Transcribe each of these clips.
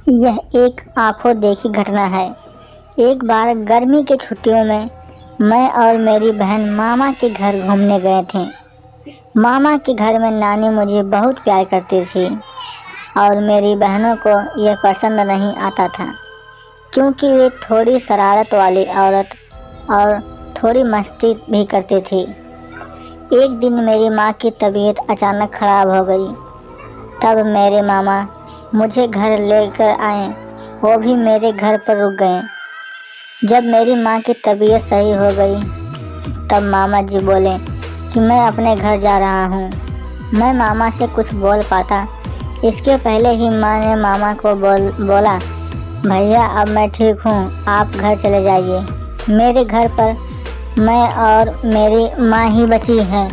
यह एक आंखों देखी घटना है। एक बार गर्मी की छुट्टियों में मैं और मेरी बहन मामा के घर घूमने गए थे। मामा के घर में नानी मुझे बहुत प्यार करती थी और मेरी बहनों को यह पसंद नहीं आता था क्योंकि वे थोड़ी शरारत वाली औरत और थोड़ी मस्ती भी करती थी। एक दिन मेरी माँ की तबीयत अचानक ख़राब हो गई। तब मेरे मामा मुझे घर लेकर आए, वो भी मेरे घर पर रुक गए। जब मेरी माँ की तबीयत सही हो गई तब मामा जी बोले कि मैं अपने घर जा रहा हूँ। मैं मामा से कुछ बोल पाता इसके पहले ही माँ ने मामा को बोला, भैया अब मैं ठीक हूँ, आप घर चले जाइए। मेरे घर पर मैं और मेरी माँ ही बची है।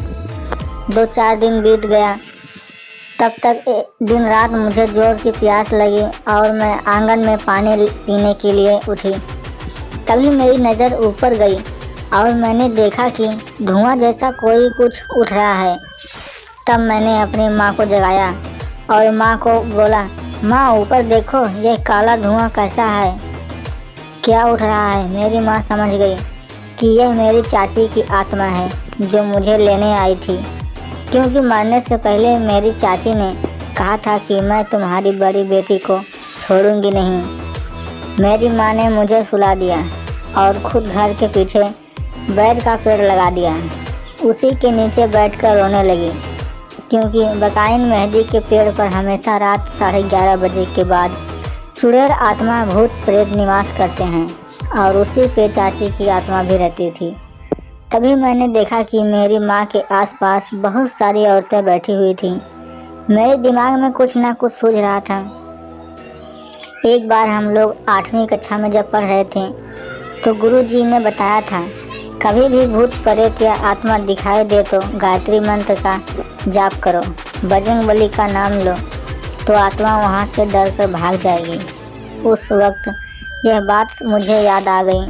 2-4 दिन बीत गया। तब तक दिन रात मुझे जोर की प्यास लगी और मैं आंगन में पानी पीने के लिए उठी। तभी मेरी नज़र ऊपर गई और मैंने देखा कि धुआं जैसा कोई कुछ उठ रहा है। तब मैंने अपनी माँ को जगाया और माँ को बोला, माँ ऊपर देखो, यह काला धुआं कैसा है, क्या उठ रहा है। मेरी माँ समझ गई कि यह मेरी चाची की आत्मा है जो मुझे लेने आई थी, क्योंकि मरने से पहले मेरी चाची ने कहा था कि मैं तुम्हारी बड़ी बेटी को छोड़ूंगी नहीं। मेरी माँ ने मुझे सुला दिया और खुद घर के पीछे बैर का पेड़ लगा दिया। उसी के नीचे बैठकर रोने लगी, क्योंकि बकाइन मेहंदी के पेड़ पर हमेशा रात 11:30 बजे के बाद चुड़ैल आत्मा भूत प्रेत निवास करते हैं और उसी पे चाची की आत्मा भी रहती थी। तभी मैंने देखा कि मेरी माँ के आसपास बहुत सारी औरतें बैठी हुई थीं। मेरे दिमाग में कुछ ना कुछ सूझ रहा था। एक बार हम लोग 8वीं कक्षा में जब पढ़ रहे थे तो गुरुजी ने बताया था, कभी भी भूत प्रेत या आत्मा दिखाई दे तो गायत्री मंत्र का जाप करो, बजरंगबली का नाम लो तो आत्मा वहाँ से डर कर भाग जाएगी। उस वक्त यह बात मुझे याद आ गई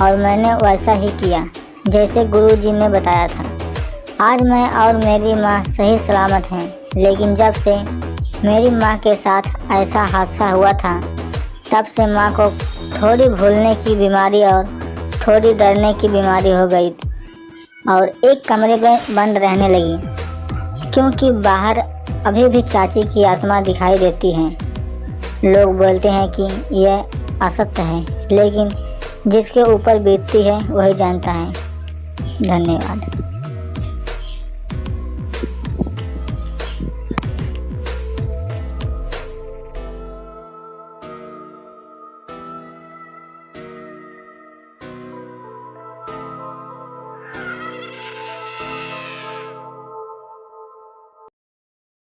और मैंने वैसा ही किया जैसे गुरुजी ने बताया था। आज मैं और मेरी माँ सही सलामत हैं, लेकिन जब से मेरी माँ के साथ ऐसा हादसा हुआ था तब से माँ को थोड़ी भूलने की बीमारी और थोड़ी डरने की बीमारी हो गई और एक कमरे में बंद रहने लगी, क्योंकि बाहर अभी भी चाची की आत्मा दिखाई देती है। लोग बोलते हैं कि यह असत्य है, लेकिन जिसके ऊपर बीतती है वही जानता है। धन्यवाद।